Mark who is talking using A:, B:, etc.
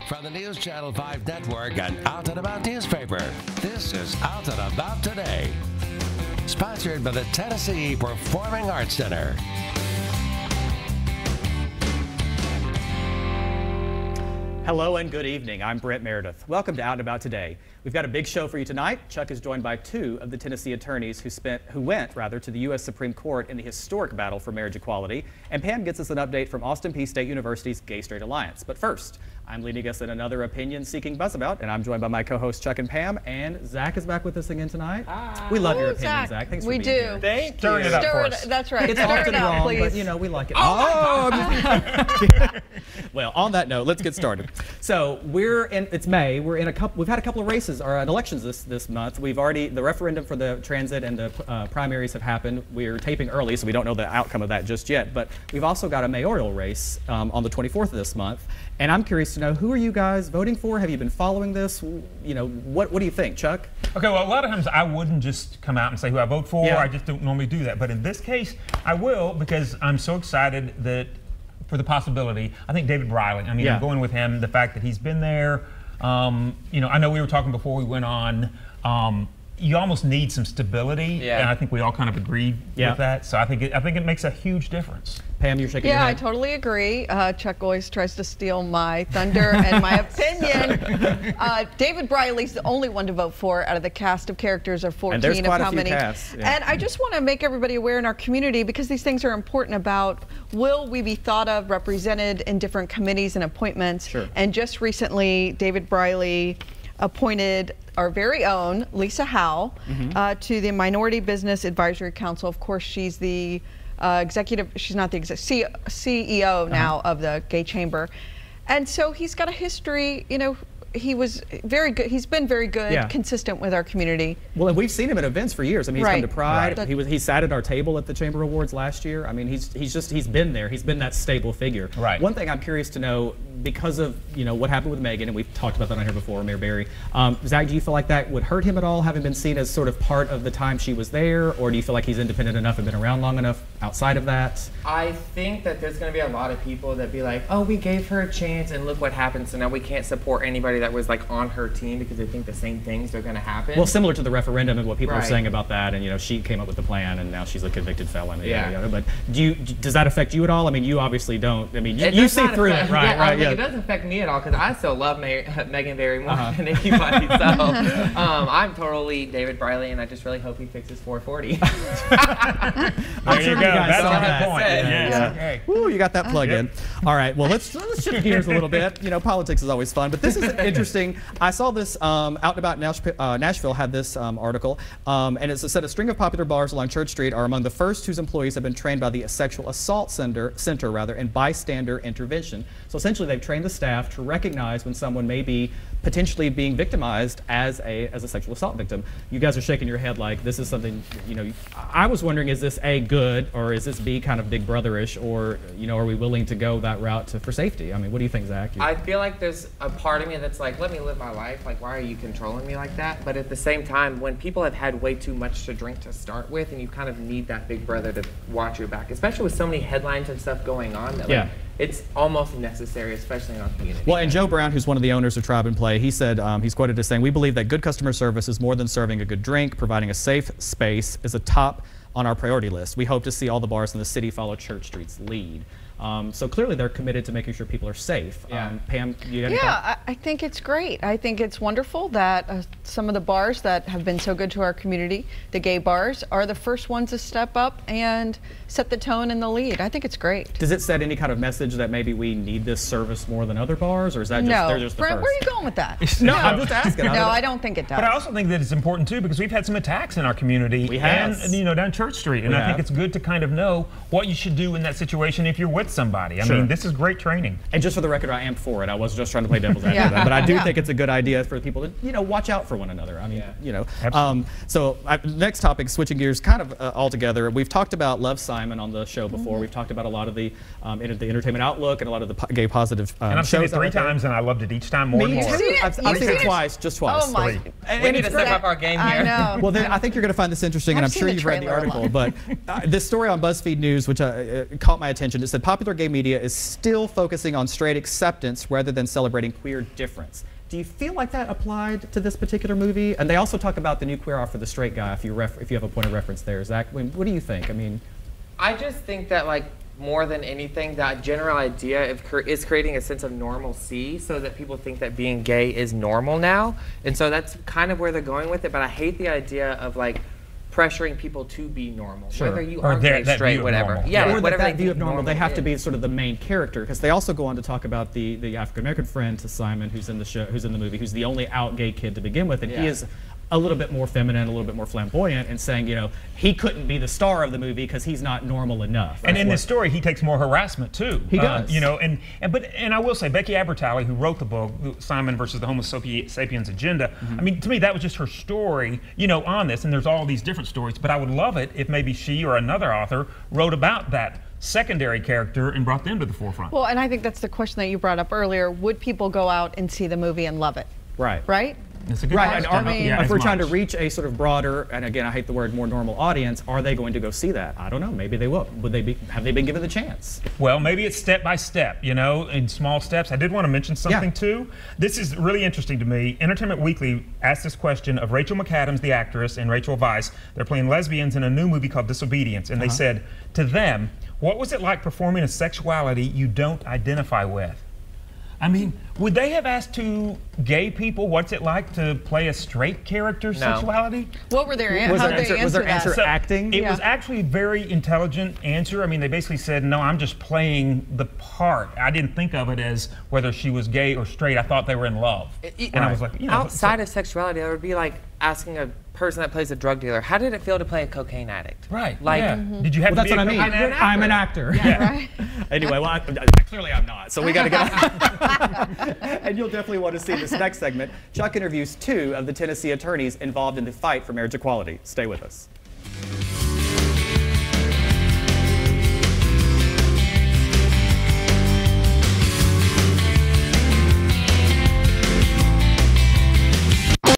A: From the News Channel 5 Network and Out and About newspaper, this is Out and About Today. Sponsored by the Tennessee Performing Arts Center.
B: Hello and good evening. I'm Brent Meredith. Welcome to Out and About Today. We've got a big show for you tonight. Chuck is joined by two of the Tennessee attorneys who went to the U.S. Supreme Court in the historic battle for marriage equality. And Pam gets us an update from Austin Peay State University's Gay-Straight Alliance. But first, I'm leading us in another opinion-seeking buzzabout, and I'm joined by my co-hosts Chuck and Pam. And Zach is back with us again tonight. We love your opinion, Zach. Thanks for being here.
C: Thank you. Stir it up for us. That's right.
B: It's
C: Stir
B: often
C: it up,
B: wrong,
C: please.
B: but you know we like it.
C: Oh!
B: Well, on that note, let's get started. So it's May. We've had a couple of races or elections this month. The referendum for the transit and the primaries have happened. We're taping early, so we don't know the outcome of that just yet. But we've also got a mayoral race on the 24th of this month. And I'm curious to know, who are you guys voting for? Have you been following this? You know, what do you think, Chuck?
D: Okay, well, a lot of times I wouldn't just come out and say who I vote for. Yeah. I just don't normally do that. But in this case, I will, because I'm so excited for the possibility. I think David Briley, I'm going with him. The fact that he's been there. You know, I know we were talking before we went on. You almost need some stability, and I think we all kind of agreed with that. So I think it makes a huge difference.
B: Pam, you're shaking your head.
C: Yeah, I totally agree. Chuck always tries to steal my thunder and my opinion. David Briley's the only one to vote for out of the cast of characters of 14
B: and there's quite
C: of how
B: a few
C: many.
B: Casts, yeah.
C: And I just want to make everybody aware in our community, because these things are important, about will we be thought of, represented in different committees and appointments.
B: Sure.
C: And just recently, David Briley appointed our very own Lisa Howe to the Minority Business Advisory Council. Of course, she's the she's not the CEO now of the Gay Chamber. And so he's got a history, you know. He was very good. He's been very good, consistent with our community.
B: Well, and we've seen him at events for years. I mean, he's come to Pride. Right. He sat at our table at the Chamber Awards last year. I mean, he's been there. He's been that stable figure.
D: Right.
B: One thing I'm curious to know, because of what happened with Megan, and we've talked about that on here before, Mayor Barry. Zach, do you feel like that would hurt him at all, having been seen as sort of part of the time she was there, or do you feel like he's independent enough and been around long enough outside of that?
E: I think that there's going to be a lot of people that be like, oh, we gave her a chance and look what happened, so now we can't support anybody that was like on her team, because they think the same things are going to happen.
B: Well, similar to the referendum and what people are saying about that, and she came up with the plan, and now she's a convicted felon. But does that affect you at all? I mean, you obviously don't. I mean, you see through it, right?
E: It doesn't affect me at all, because I still love Megan Barry more than anybody. So I'm totally David Briley, and I just really hope he fixes 440.
D: There you go. That's a good point.
B: Yeah. Woo, you got that plug in. All right. Well, let's shift gears a little bit. Politics is always fun, but this is interesting. I saw this Out and About Nashville had this article, and it said a string of popular bars along Church Street are among the first whose employees have been trained by the Sexual Assault Center in bystander intervention. So essentially, they've trained the staff to recognize when someone may be potentially being victimized as a sexual assault victim. You guys are shaking your head like this is something, I was wondering, is this A, good, or is this B, kind of big brotherish, or, are we willing to go that route for safety? I mean, what do you think, Zach?
E: I feel like there's a part of me that's like, let me live my life. Like, why are you controlling me like that? But at the same time, when people have had way too much to drink to start with, and you kind of need that big brother to watch your back, especially with so many headlines and stuff going on, that it's almost necessary, especially in our community.
B: Well, and Joe Brown, who's one of the owners of Tribe and Play, he said, he's quoted as saying, "We believe that good customer service is more than serving a good drink. Providing a safe space is a top on our priority list. We hope to see all the bars in the city follow Church Street's lead." So clearly they're committed to making sure people are safe. Pam, you got any thoughts?
C: I think it's great. I think it's wonderful that some of the bars that have been so good to our community, the gay bars, are the first ones to step up and set the tone and the lead. I think it's great.
B: Does it set any kind of message that maybe we need this service more than other bars, or is that just they're just the
C: Brent,
B: first?
C: Where are you going with that?
B: No, I'm just asking.
C: No, I don't think it does.
D: But I also think that it's important too, because we've had some attacks in our community.
B: We have.
D: And down Church Street, and I think it's good to kind of know what you should do in that situation if you're with somebody. I mean, this is great training.
B: And just for the record, I am for it. I was just trying to play devil's advocate, but I do think it's a good idea for people to, watch out for one another. I mean, So next topic, switching gears kind of altogether. We've talked about Love, Simon on the show before. We've talked about a lot of the entertainment outlook and a lot of the gay positive
D: and I've seen it 3 times, and I loved it each time more and more.
B: I've seen it twice, just twice.
C: Oh my!
E: We need to step up our game here.
C: I know.
B: Well, then I think you're going to find this interesting, and I'm sure you've read the article. But this story on BuzzFeed News, which caught my attention, it said popular gay media is still focusing on straight acceptance rather than celebrating queer difference. Do you feel like that applied to this particular movie? And they also talk about the new queer art for the straight guy, if you have a point of reference there. Zach, what do you think? I mean,
E: I just think that, like, more than anything, that general idea is creating a sense of normalcy so that people think that being gay is normal now. And so that's kind of where they're going with it. But I hate the idea of, like, pressuring people to be normal, whether you are gay, straight, whatever.
B: Yeah, or whatever that view of normal, they have to be sort of the main character, because they also go on to talk about the African American friend to Simon, who's in the show, who's in the movie, who's the only out gay kid to begin with, and he is a little bit more feminine, a little bit more flamboyant, and saying, you know, he couldn't be the star of the movie because he's not normal enough.
D: And in this story, he takes more harassment too.
B: He does.
D: You know, and I will say, Becky Abertale, who wrote the book, Simon versus the Homo Sapiens Agenda, I mean, to me, that was just her story, you know, on this, and there's all these different stories, but I would love it if maybe she or another author wrote about that secondary character and brought them to the forefront.
C: Well, and I think that's the question that you brought up earlier. Would people go out and see the movie and love it?
B: Right.
C: Right?
D: That's a good
B: right,
D: question.
B: and if we're trying to reach a sort of broader, and again, I hate the word more normal audience, are they going to go see that? I don't know. Maybe they will. Have they been given the chance?
D: Well, maybe it's step by step, you know, in small steps. I did want to mention something too. This is really interesting to me. Entertainment Weekly asked this question of Rachel McAdams, the actress, and Rachel Weisz. They're playing lesbians in a new movie called Disobedience, and they said to them, what was it like performing a sexuality you don't identify with? I mean, would they have asked two gay people what's it like to play a straight character's sexuality?
C: What were their answers?
B: Was their answer acting?
D: It was actually a very intelligent answer. I mean, they basically said, no, I'm just playing the part. I didn't think of it as whether she was gay or straight. I thought they were in love. And I was like, you know,
E: outside of sexuality, it would be like asking a person that plays a drug dealer, how did it feel to play a cocaine addict?
D: Right.
E: Like,
D: did you have to be a cocaine addict?
B: I'm an actor.
C: Yeah, right.
B: Anyway, well, clearly I'm not, so we got to get on. And you'll definitely want to see this next segment. Chuck interviews 2 of the Tennessee attorneys involved in the fight for marriage equality. Stay with us.